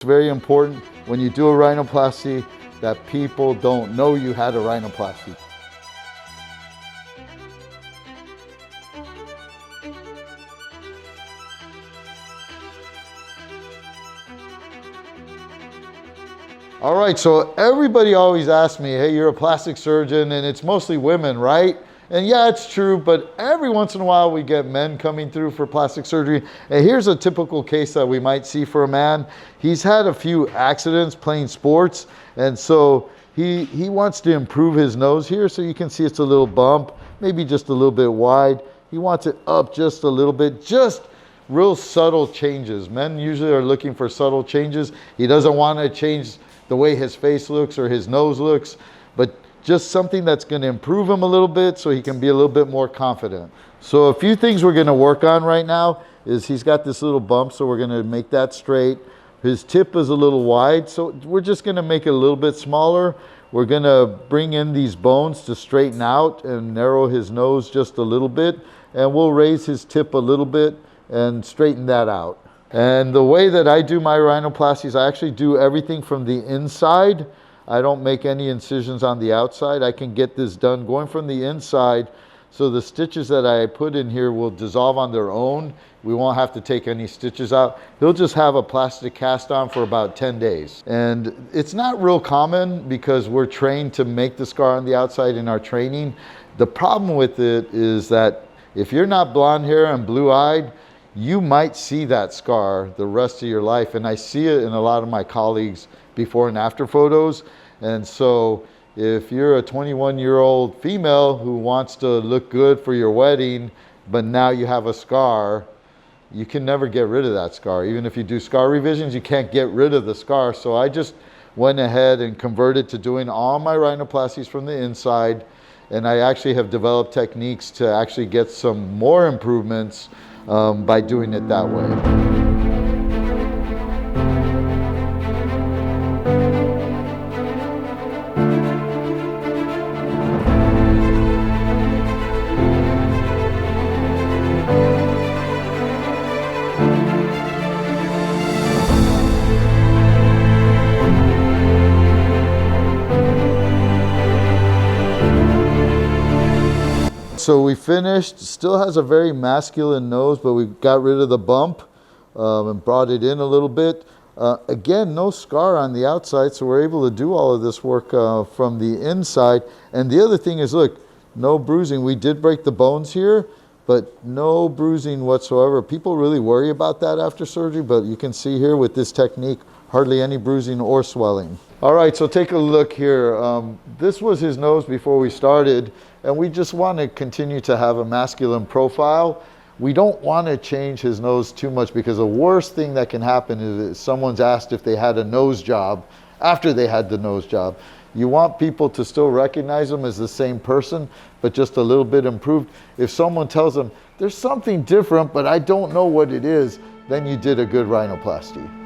It's very important when you do a rhinoplasty that people don't know you had a rhinoplasty. All right, so everybody always asks me, hey, you're a plastic surgeon, and it's mostly women, right? And yeah, it's true, but every once in a while we get men coming through for plastic surgery. And here's a typical case that we might see for a man. He's had a few accidents playing sports, and so he wants to improve his nose here. So you can see it's a little bump, maybe just a little bit wide. He wants it up just a little bit, just real subtle changes. Men usually are looking for subtle changes. He doesn't want to change the way his face looks or his nose looks, but just something that's going to improve him a little bit so he can be a little bit more confident. So a few things we're going to work on right now is he's got this little bump, so we're going to make that straight. His tip is a little wide, so we're just going to make it a little bit smaller. We're going to bring in these bones to straighten out and narrow his nose just a little bit, and we'll raise his tip a little bit and straighten that out. And the way that I do my rhinoplasties, I actually do everything from the inside. I don't make any incisions on the outside. I can get this done going from the inside, so the stitches that I put in here will dissolve on their own. We won't have to take any stitches out. He'll just have a plastic cast on for about 10 days. And it's not real common because we're trained to make the scar on the outside in our training. The problem with it is that if you're not blonde hair and blue-eyed, you might see that scar the rest of your life. And I see it in a lot of my colleagues before and after photos. And so if you're a 21-year-old female who wants to look good for your wedding, but now you have a scar, you can never get rid of that scar. Even if you do scar revisions, you can't get rid of the scar. So I just went ahead and converted to doing all my rhinoplasties from the inside. And I actually have developed techniques to actually get some more improvements by doing it that way. So we finished, still has a very masculine nose, but we got rid of the bump and brought it in a little bit. Again, no scar on the outside, so we're able to do all of this work from the inside. And the other thing is, look, no bruising. We did break the bones here, but no bruising whatsoever. People really worry about that after surgery, but you can see here with this technique, hardly any bruising or swelling. All right, so take a look here. This was his nose before we started, and we just want to continue to have a masculine profile. We don't want to change his nose too much because the worst thing that can happen is someone's asked if they had a nose job after they had the nose job. You want people to still recognize them as the same person, but just a little bit improved. If someone tells them, there's something different, but I don't know what it is, then you did a good rhinoplasty.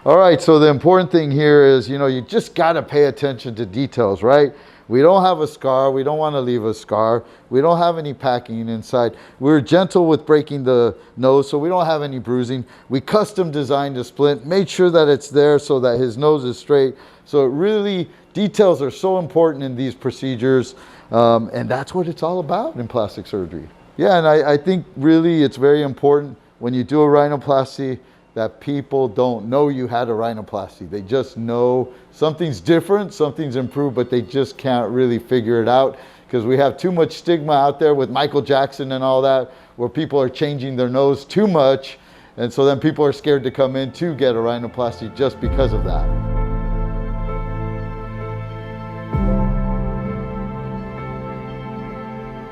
All right, so the important thing here is, you just got to pay attention to details, right? We don't have a scar. We don't want to leave a scar. We don't have any packing inside. We're gentle with breaking the nose, so we don't have any bruising. We custom designed a splint, made sure that it's there so that his nose is straight. So it really, details are so important in these procedures, and that's what it's all about in plastic surgery. Yeah, and I think really it's very important when you do a rhinoplasty that people don't know you had a rhinoplasty. They just know something's different, something's improved, but they just can't really figure it out because we have too much stigma out there with Michael Jackson and all that, where people are changing their nose too much. And so then people are scared to come in to get a rhinoplasty just because of that.